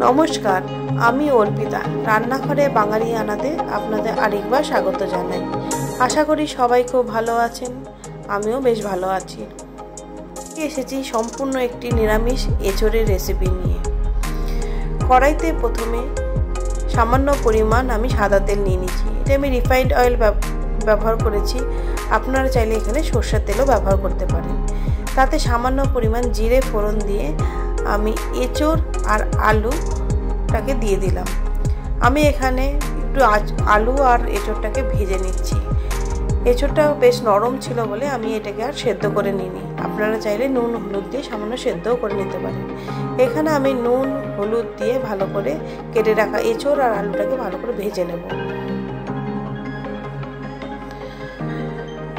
নমস্কার, আমি অর্পিতা। রান্নাঘরে বাঙালিয়ানাতে আপনাদের আরেকবার স্বাগত জানাই। আশা করি সবাই খুব ভালো আছেন, আমিও বেশ ভালো আছি। এসেছি সম্পূর্ণ একটি নিরামিষ এঁচোড়ের রেসিপি নিয়ে। কড়াইতে প্রথমে সামান্য পরিমাণ আমি সাদা তেল নিয়ে নিচ্ছি। এটা আমি রিফাইন্ড অয়েল ব্যবহার করেছি, আপনারা চাইলে এখানে সরষের তেলও ব্যবহার করতে পারেন। তাতে সামান্য পরিমাণ জিরে ফোড়ন দিয়ে আমি এঁচোড় আর আলুটাকে দিয়ে দিলাম। আমি এখানে একটু আলু আর এঁচোড়টাকে ভেজে নিচ্ছি। এঁচোড়টা বেশ নরম ছিল বলে আমি এটাকে আর সেদ্ধ করে নিইনি। আপনারা চাইলে নুন হলুদ দিয়ে সামান্য সেদ্ধও করে নিতে পারেন। এখানে আমি নুন হলুদ দিয়ে ভালো করে কেটে রাখা এঁচোড় আর আলুটাকে ভালো করে ভেজে নেব।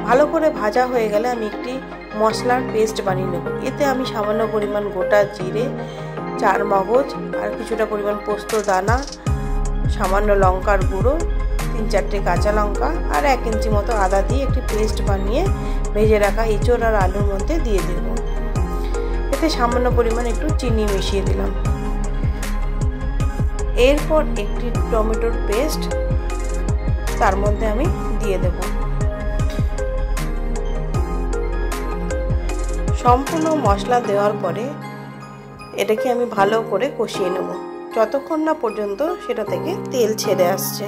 ভালো করে ভাজা হয়ে গেলে আমি একটি মশলার পেস্ট বানিয়ে নেব। এতে আমি সামান্য পরিমাণ গোটা জিরে, 4 মগজ আর কিছুটা পরিমাণ পোস্ত দানা, সামান্য লঙ্কার গুঁড়ো, 3-4টে কাঁচা লঙ্কা আর 1 ইঞ্চি মতো আদা দিয়ে একটি পেস্ট বানিয়ে ভেজে রাখা এঁচোড় আর আলুর মধ্যে দিয়ে দেব। এতে সামান্য পরিমাণ একটু চিনি মিশিয়ে দিলাম। এরপর একটি টমেটোর পেস্ট তার মধ্যে আমি দিয়ে দেব। সম্পূর্ণ মশলা দেওয়ার পরে এটাকে আমি ভালো করে কষিয়ে নেব যতক্ষণ না পর্যন্ত সেটা থেকে তেল ছেড়ে আসছে।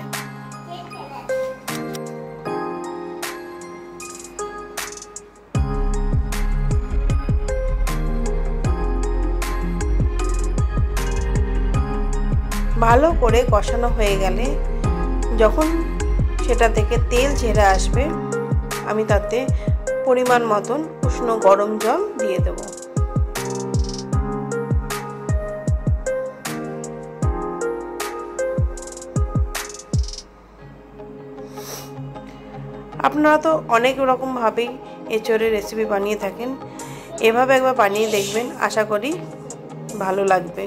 ভালো করে কষানো হয়ে গেলে যখন সেটা থেকে তেল ছেড়ে আসবে আমি তাতে পরিমাণ মতন উষ্ণ গরম জল দিয়ে দেব। আপনারা তো অনেক রকমভাবেই এঁচোড়ের রেসিপি বানিয়ে থাকেন, এভাবে একবার বানিয়ে দেখবেন, আশা করি ভালো লাগবে।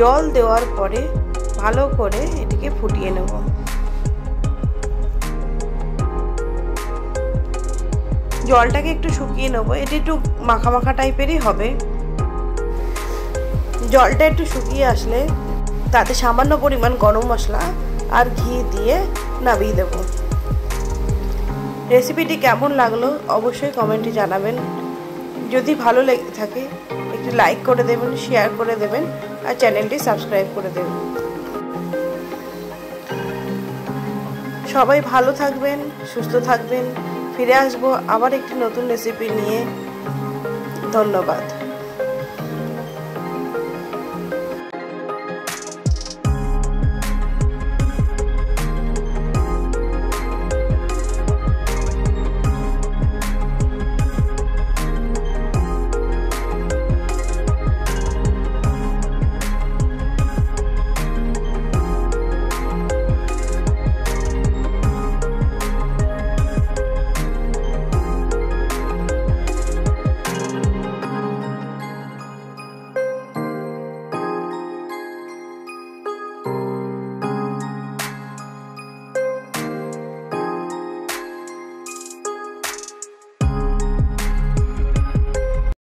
জল দেওয়ার পরে ভালো করে এটিকে ফুটিয়ে নেব। জলটাকে একটু শুকিয়ে নেব, এটি একটু মাখা মাখা টাইপেরই হবে। জলটা একটু শুকিয়ে আসলে তাতে সামান্য পরিমাণ গরম মশলা আর ঘি দিয়ে নামিয়ে দেব। রেসিপিটি কেমন লাগলো অবশ্যই কমেন্টে জানাবেন। যদি ভালো লেগে থাকে একটু লাইক করে দেবেন, শেয়ার করে দেবেন আর চ্যানেলটি সাবস্ক্রাইব করে দেবেন। সবাই ভালো থাকবেন, সুস্থ থাকবেন। ফিরে আসবো আবার একটি নতুন রেসিপি নিয়ে। ধন্যবাদ।